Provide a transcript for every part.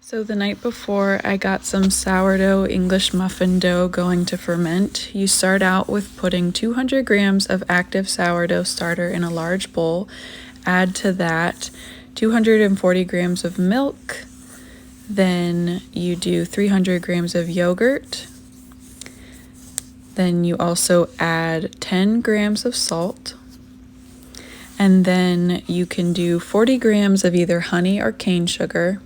So the night before, I got some sourdough English muffin dough going to ferment. You start out with putting 200 grams of active sourdough starter in a large bowl. Add to that 240 grams of milk. Then you do 300 grams of yogurt. Then you also add 10 grams of salt. And then you can do 40 grams of either honey or cane sugar.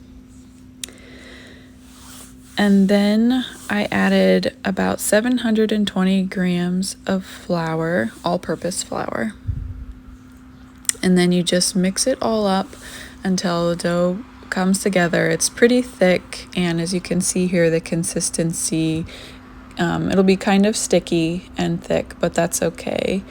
And then I added about 720 grams of flour, all-purpose flour. And then you just mix it all up until the dough comes together. It's pretty thick, and as you can see here, the consistency, it'll be kind of sticky and thick, but that's okay.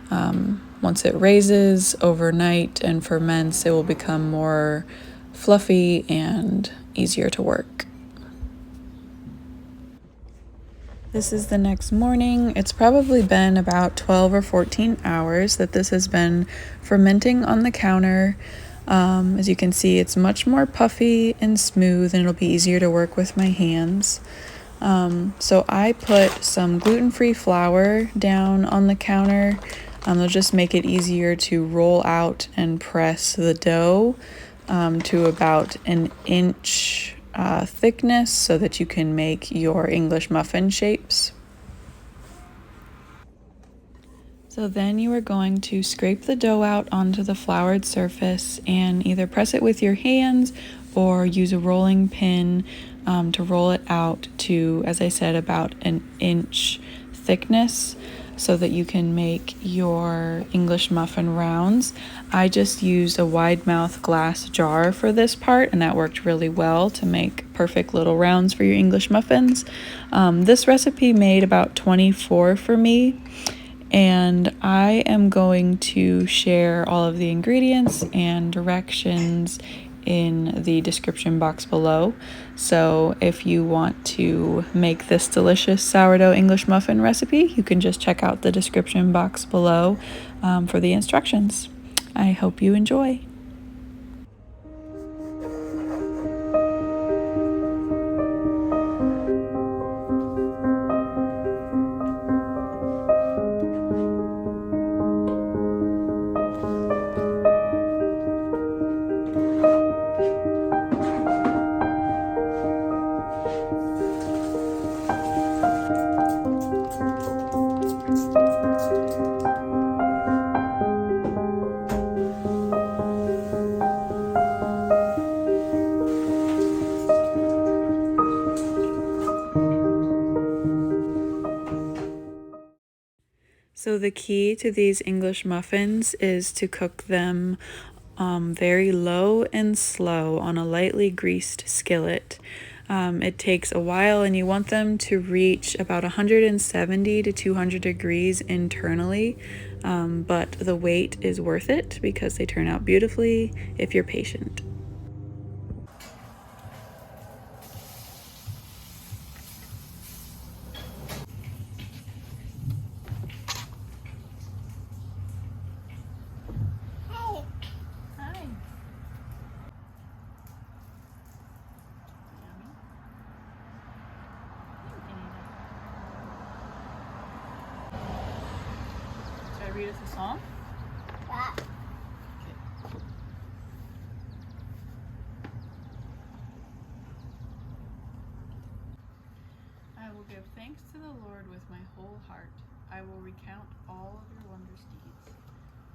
Once it raises overnight and ferments, it will become more fluffy and easier to work. This is the next morning. It's probably been about 12 or 14 hours that this has been fermenting on the counter. As you can see, it's much more puffy and smooth, and it'll be easier to work with my hands. So I put some gluten-free flour down on the counter. They'll just make it easier to roll out and press the dough to about an inch thickness so that you can make your English muffin shapes. So then you are going to scrape the dough out onto the floured surface and either press it with your hands or use a rolling pin to roll it out to, as I said, about an inch thickness so that you can make your English muffin rounds. I just used a wide mouth glass jar for this part, and that worked really well to make perfect little rounds for your English muffins. This recipe made about 24 for me, and I am going to share all of the ingredients and directions in the description box below. So if you want to make this delicious sourdough English muffin recipe, you can just check out the description box below for the instructions. I hope you enjoy. So the key to these English muffins is to cook them very low and slow on a lightly greased skillet. It takes a while, and you want them to reach about 170 to 200 degrees internally, but the wait is worth it because they turn out beautifully if you're patient. Read us a song? Yeah. Okay. I will give thanks to the Lord with my whole heart. I will recount all of your wondrous deeds.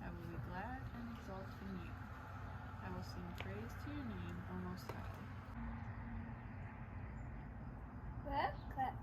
I will be glad and exult in you. I will sing praise to your name, O Most High. Good. Good.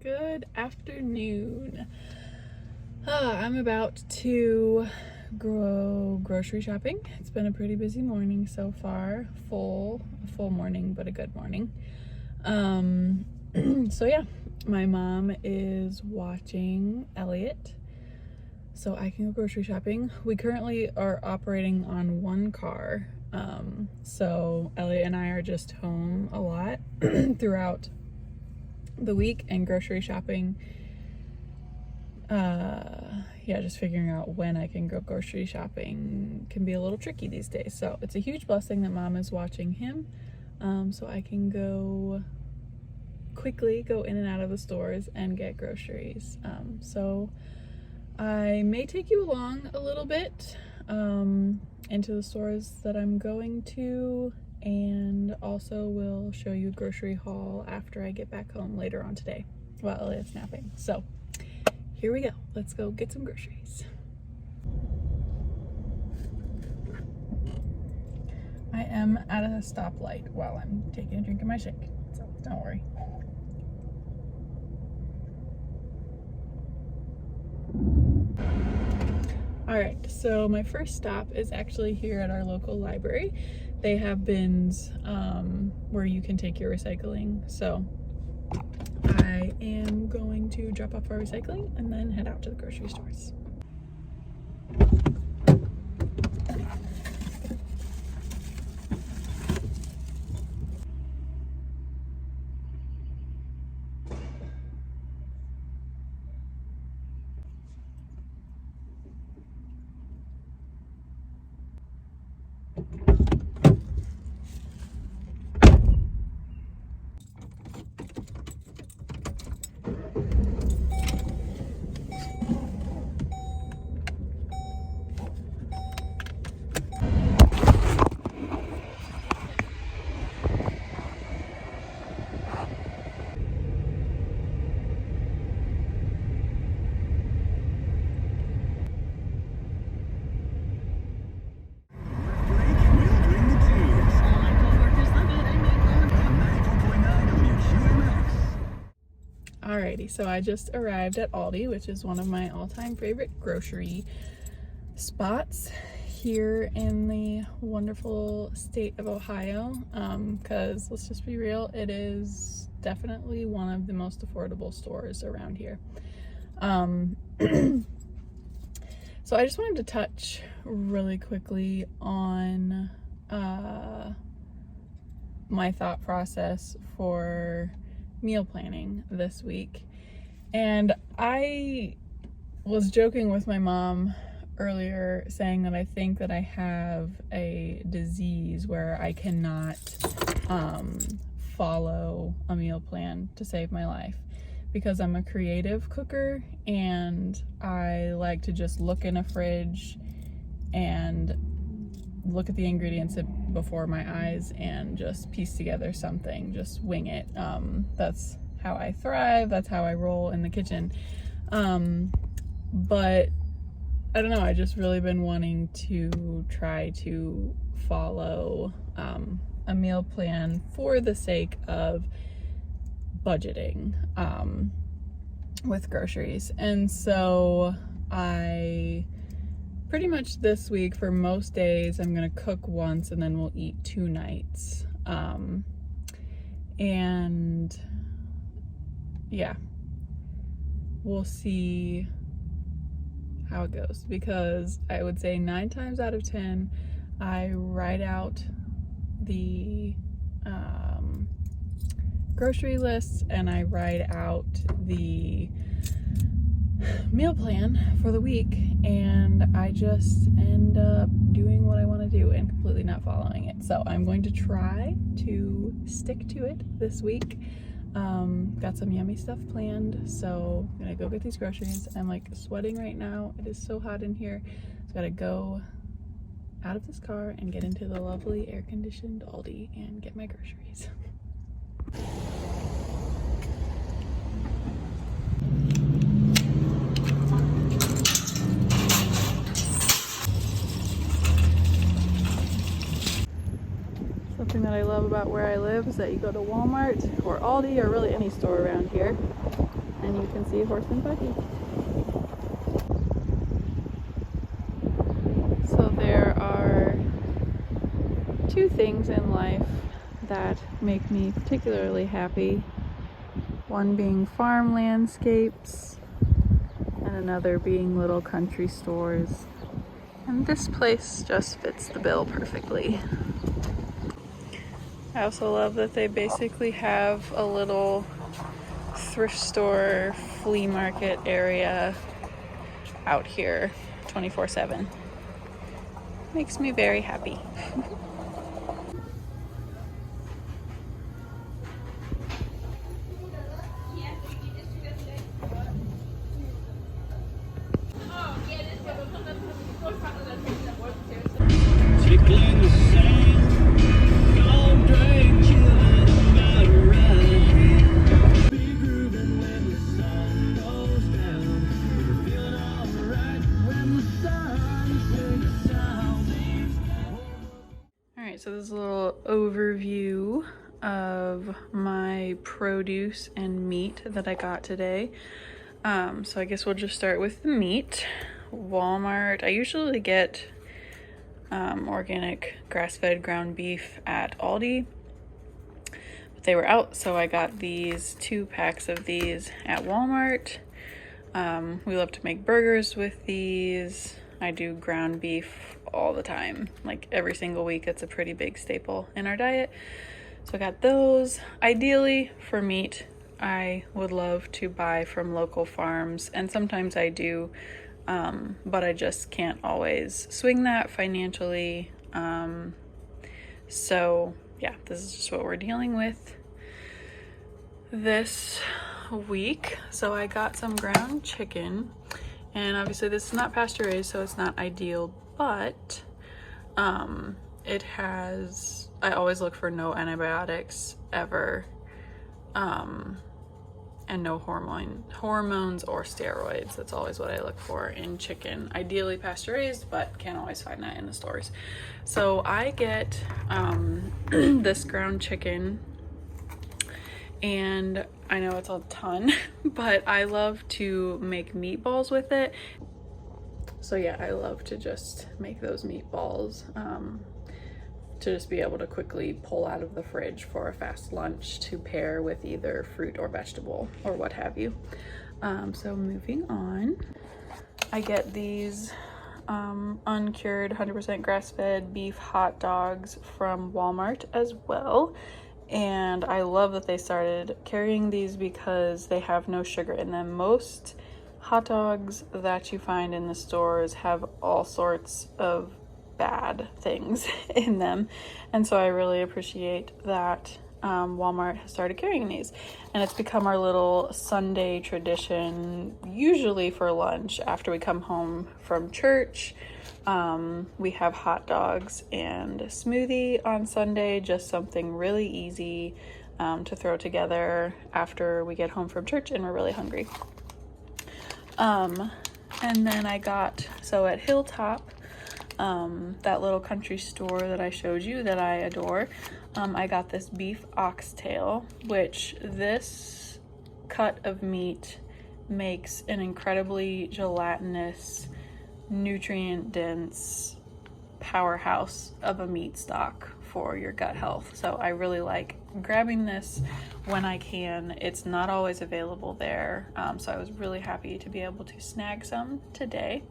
Good afternoon. I'm about to go grocery shopping. It's been a pretty busy morning so far. A full morning, but a good morning. So yeah, my mom is watching Elliot so I can go grocery shopping. We currently are operating on one car. So Elliot and I are just home a lot throughout the week, and grocery shopping, yeah, just figuring out when I can go grocery shopping can be a little tricky these days. So it's a huge blessing that mom is watching him, so I can quickly go in and out of the stores and get groceries. So I may take you along a little bit into the stores that I'm going to, and also will show you a grocery haul after I get back home later on today while Elliot's napping. So here we go. Let's go get some groceries. I am at a stoplight while I'm taking a drink of my shake, so don't worry. All right, so my first stop is actually here at our local library. They have bins where you can take your recycling. So I am going to drop off our recycling and then head out to the grocery stores. Alrighty, so I just arrived at Aldi, which is one of my all-time favorite grocery spots here in the wonderful state of Ohio, because let's just be real, it is definitely one of the most affordable stores around here. So I just wanted to touch really quickly on my thought process for meal planning this week. And I was joking with my mom earlier saying that I think that I have a disease where I cannot follow a meal plan to save my life, because I'm a creative cooker and I like to just look in a fridge and look at the ingredients before my eyes and just piece together something, just wing it. That's how I thrive, that's how I roll in the kitchen. But I don't know, I just really been wanting to try to follow a meal plan for the sake of budgeting with groceries. And so I pretty much this week, for most days, I'm gonna cook once and then we'll eat 2 nights. And yeah, we'll see how it goes, because I would say 9 times out of 10 I write out the grocery lists and I write out the meal plan for the week, and I just end up doing what I want to do and completely not following it. So I'm going to try to stick to it this week. Got some yummy stuff planned, so I'm gonna go get these groceries. I'm like sweating right now, it is so hot in here, so I gotta go out of this car and get into the lovely air-conditioned Aldi and get my groceries. Something that I love about where I live is that you go to Walmart or Aldi or really any store around here and you can see a horse and buggy. So there are 2 things in life that make me particularly happy. One being farm landscapes and another being little country stores. And this place just fits the bill perfectly. I also love that they basically have a little thrift store, flea market area out here 24/7. Makes me very happy. So this is a little overview of my produce and meat that I got today. So I guess we'll just start with the meat. Walmart, I usually get organic grass-fed ground beef at Aldi, but they were out, so I got these 2 packs of these at Walmart. We love to make burgers with these. I do ground beef all the time, like every single week. It's a pretty big staple in our diet. So I got those. Ideally for meat, I would love to buy from local farms, and sometimes I do, but I just can't always swing that financially. So yeah, this is just what we're dealing with this week. So I got some ground chicken, and obviously this is not pasture raised, so it's not ideal, but it has, I always look for no antibiotics ever, and no hormones or steroids. That's always what I look for in chicken. Ideally pasture raised, but can't always find that in the stores. So I get this ground chicken, and I know it's a ton, but I love to make meatballs with it. So yeah, I love to just make those meatballs to just be able to quickly pull out of the fridge for a fast lunch to pair with either fruit or vegetable or what have you. So moving on, I get these uncured 100% grass-fed beef hot dogs from Walmart as well. And I love that they started carrying these because they have no sugar in them. Most hot dogs that you find in the stores have all sorts of bad things in them, and so I really appreciate that Walmart has started carrying these, and it's become our little Sunday tradition, usually for lunch after we come home from church. We have hot dogs and a smoothie on Sunday, just something really easy to throw together after we get home from church and we're really hungry. And then I got, so at Hilltop, that little country store that I showed you that I adore, I got this beef oxtail, which this cut of meat makes an incredibly gelatinous, nutrient-dense powerhouse of a meat stock for your gut health. So I really like grabbing this when I can. It's not always available there, so I was really happy to be able to snag some today.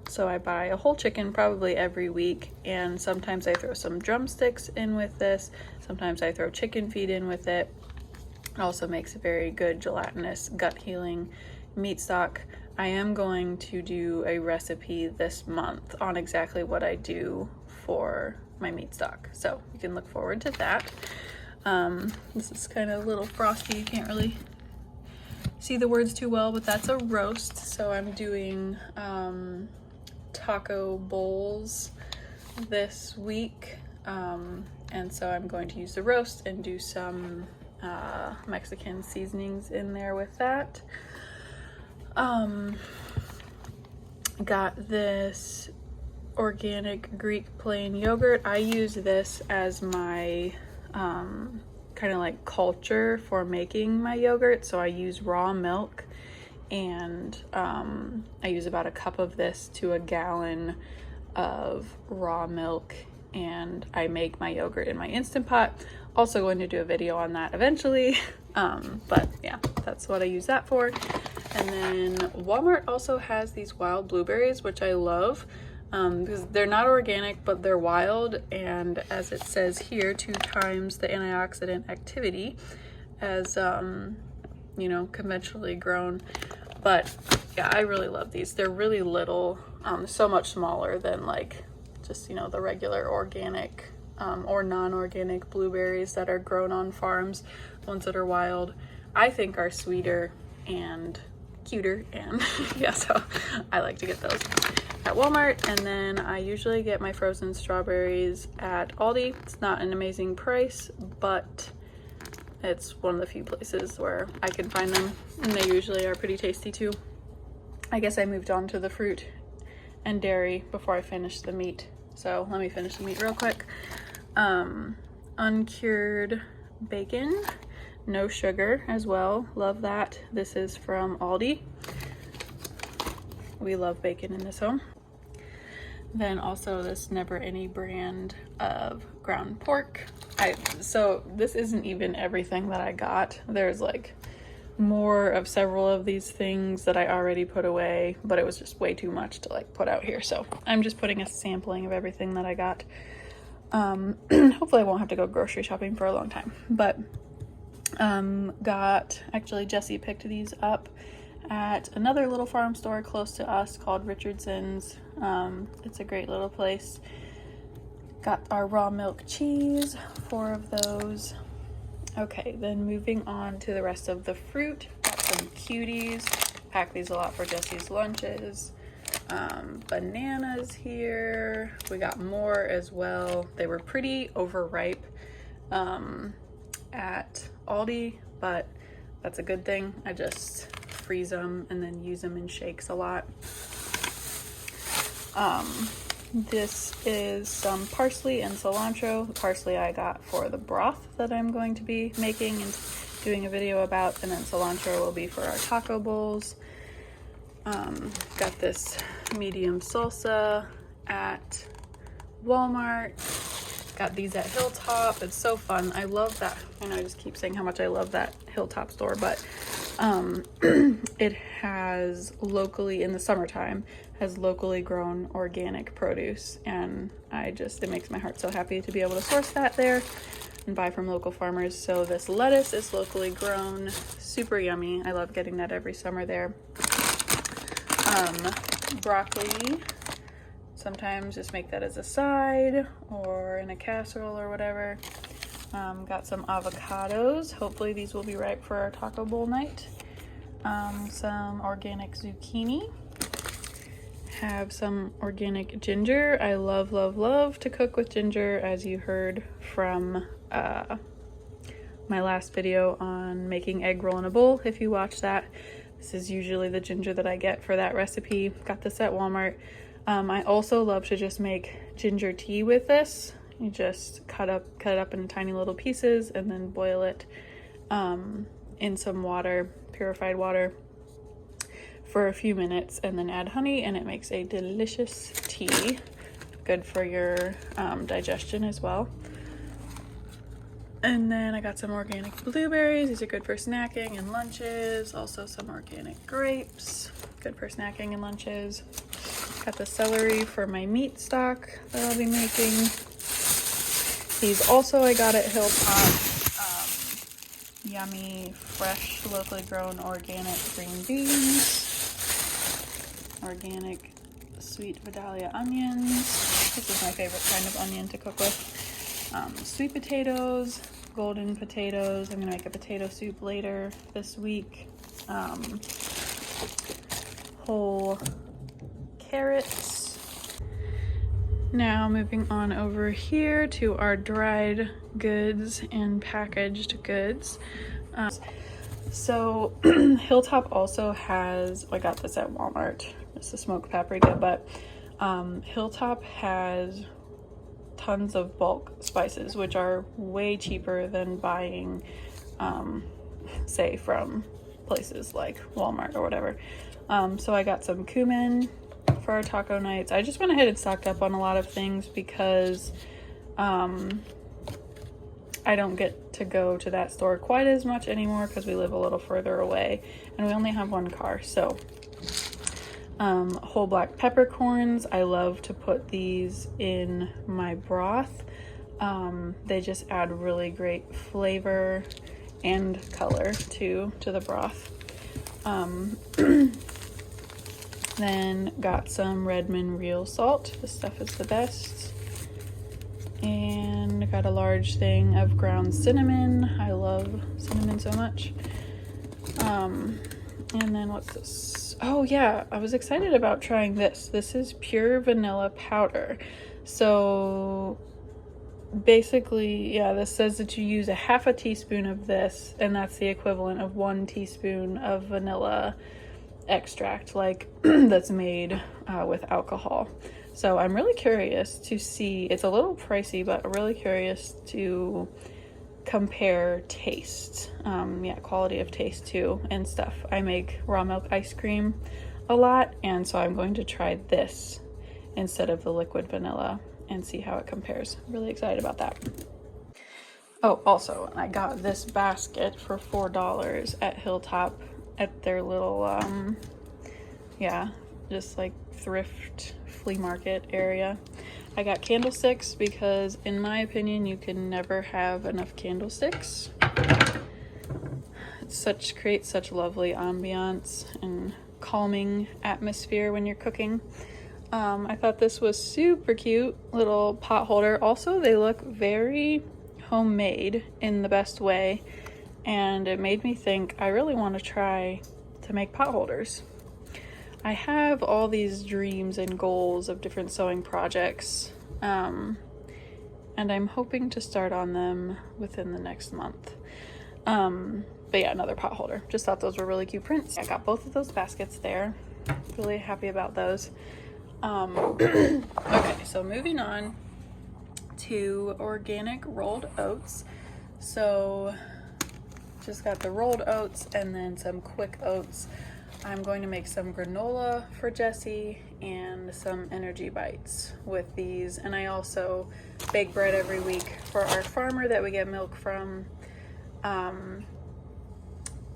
So I buy a whole chicken probably every week, and sometimes I throw some drumsticks in with this. Sometimes I throw chicken feet in with it. It also makes a very good gelatinous gut healing meat stock. I am going to do a recipe this month on exactly what I do for my meat stock, so you can look forward to that. This is kind of a little frosty, you can't really see the words too well, but that's a roast. So I'm doing taco bowls this week, and so I'm going to use the roast and do some Mexican seasonings in there with that. Got this organic Greek plain yogurt. I use this as my kind of like culture for making my yogurt. So I use raw milk, and I use about a cup of this to a gallon of raw milk, and I make my yogurt in my Instant Pot. Also going to do a video on that eventually, but yeah, that's what I use that for. And then Walmart also has these wild blueberries, which I love, because they're not organic, but they're wild, and as it says here, 2 times the antioxidant activity as you know, conventionally grown. But yeah, I really love these. They're really little, so much smaller than like just, you know, the regular organic or non-organic blueberries that are grown on farms. The ones that are wild, I think, are sweeter and cuter, and yeah, so I like to get those at Walmart. And then I usually get my frozen strawberries at Aldi. It's not an amazing price, but it's one of the few places where I can find them, and they usually are pretty tasty too. I guess I moved on to the fruit and dairy before I finished the meat, so let me finish the meat real quick. Uncured bacon, no sugar as well, love that. This is from Aldi. We love bacon in this home. Then also this Never Any brand of ground pork. So this isn't even everything that I got. There's like more of several of these things that I already put away, but it was just way too much to like put out here. So I'm just putting a sampling of everything that I got. Hopefully I won't have to go grocery shopping for a long time, but actually Jesse picked these up at another little farm store close to us called Richardson's. It's a great little place. Got our raw milk cheese, 4 of those. Okay, then moving on to the rest of the fruit. Got some cuties. Pack these a lot for Jesse's lunches. Bananas here. We got more as well. They were pretty overripe at Aldi, but that's a good thing. I just freeze them and then use them in shakes a lot. This is some parsley and cilantro. The parsley I got for the broth that I'm going to be making and doing a video about, and then cilantro will be for our taco bowls. Got this medium salsa at Walmart. Got these at Hilltop. It's so fun. I love that. I know I just keep saying how much I love that Hilltop store, but it has locally, in the summertime, has locally grown organic produce, and it makes my heart so happy to be able to source that there and buy from local farmers. So this lettuce is locally grown, super yummy. I love getting that every summer there. Broccoli, sometimes just make that as a side or in a casserole or whatever. Got some avocados. Hopefully these will be ripe for our taco bowl night. Some organic zucchini. Have some organic ginger. I love, love, love to cook with ginger, as you heard from my last video on making egg roll in a bowl. If you watch that, this is usually the ginger that I get for that recipe. Got this at Walmart. I also love to just make ginger tea with this. You just cut it up in tiny little pieces and then boil it in some water, purified water, for a few minutes, and then add honey, and it makes a delicious tea. Good for your digestion as well. And then I got some organic blueberries. These are good for snacking and lunches. Also some organic grapes, good for snacking and lunches. Got the celery for my meat stock that I'll be making. These also I got at Hilltop. Yummy, fresh, locally grown organic green beans. Organic sweet Vidalia onions. This is my favorite kind of onion to cook with. Sweet potatoes, golden potatoes. I'm gonna make a potato soup later this week. Whole carrots. Now moving on over here to our dried goods and packaged goods. So Hilltop also has, I got this at Walmart, it's a smoked paprika, but Hilltop has tons of bulk spices, which are way cheaper than buying, say, from places like Walmart or whatever. So I got some cumin for our taco nights. I just went ahead and stocked up on a lot of things because I don't get to go to that store quite as much anymore because we live a little further away and we only have one car. So whole black peppercorns, I love to put these in my broth. They just add really great flavor and color to the broth. Then got some Redmond real salt. This stuff is the best. And got a large thing of ground cinnamon. I love cinnamon so much. And then what's this? Oh yeah, I was excited about trying this. This is pure vanilla powder. So basically, yeah, this says that you use a half a teaspoon of this, and that's the equivalent of 1 teaspoon of vanilla extract, like that's made with alcohol. So I'm really curious to see, it's a little pricey, but really curious to compare taste, quality of taste too and stuff. I make raw milk ice cream a lot, and so I'm going to try this instead of the liquid vanilla and see how it compares. I'm really excited about that. Oh, also, I got this basket for $4 at Hilltop at their little, just like thrift flea market area. I got candlesticks because in my opinion you can never have enough candlesticks. It creates such lovely ambiance and calming atmosphere when you're cooking. I thought this was super cute little pot holder. Also, they look very homemade in the best way, and it made me think I really want to try to make pot holders. I have all these dreams and goals of different sewing projects, and I'm hoping to start on them within the next month. But yeah, another pot holder. Just thought those were really cute prints. I got both of those baskets there. Really happy about those. Okay, so moving on to organic rolled oats. So just got the rolled oats and then some quick oats. I'm going to make some granola for Jessie and some energy bites with these. And I also bake bread every week for our farmer that we get milk from.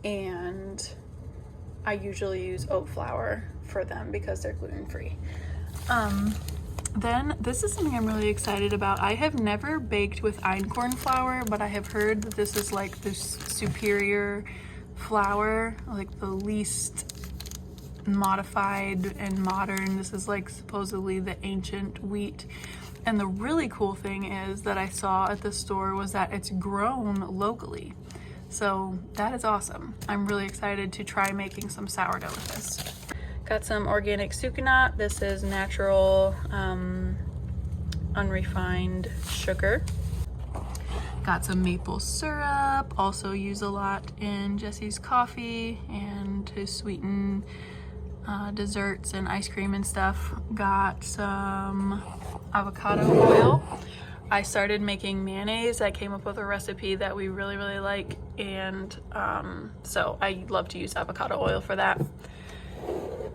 And I usually use oat flour for them because they're gluten-free. Then this is something I'm really excited about. I have never baked with einkorn flour, but I have heard that this is like the superior flour, like the least modified and modern. This is like supposedly the ancient wheat. And the really cool thing is that I saw at the store was that it's grown locally. So that is awesome. I'm really excited to try making some sourdough with this. Got some organic sucanat. This is natural, unrefined sugar. Got some maple syrup, also use a lot in Jesse's coffee and to sweeten desserts and ice cream and stuff. Got some avocado oil. I started making mayonnaise. I came up with a recipe that we really like, and so I love to use avocado oil for that.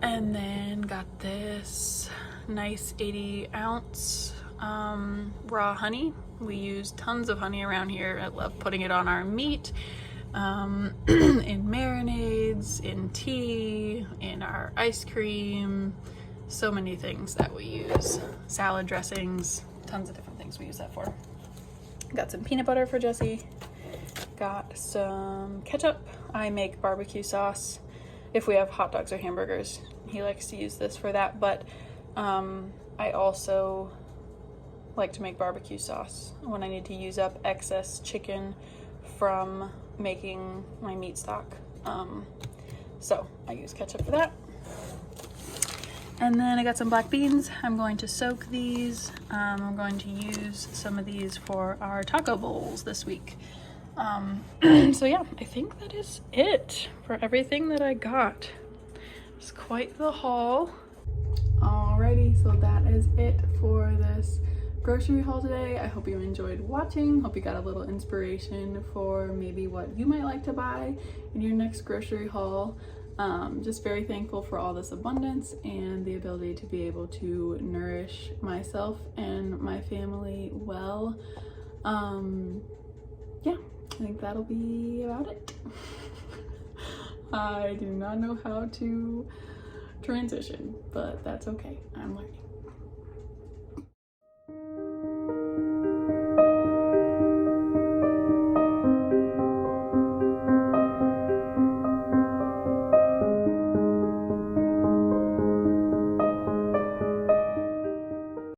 And then got this nice 80-ounce raw honey. We use tons of honey around here. I love putting it on our meat, in marinades, in tea, in our ice cream, so many things that we use. Salad dressings, tons of different things we use that for. Got some peanut butter for Jesse. Got some ketchup. I make barbecue sauce if we have hot dogs or hamburgers. He likes to use this for that, but I also like to make barbecue sauce when I need to use up excess chicken from making my meat stock. So I use ketchup for that. And then I got some black beans. I'm going to soak these. I'm going to use some of these for our taco bowls this week. So yeah, I think that is it for everything that I got. It's quite the haul. Alrighty, so that is it for this grocery haul today. I hope you enjoyed watching. Hope you got a little inspiration for maybe what you might like to buy in your next grocery haul. Just very thankful for all this abundance and the ability to be able to nourish myself and my family well. Yeah, I think that'll be about it. I do not know how to transition, but that's okay. I'm learning.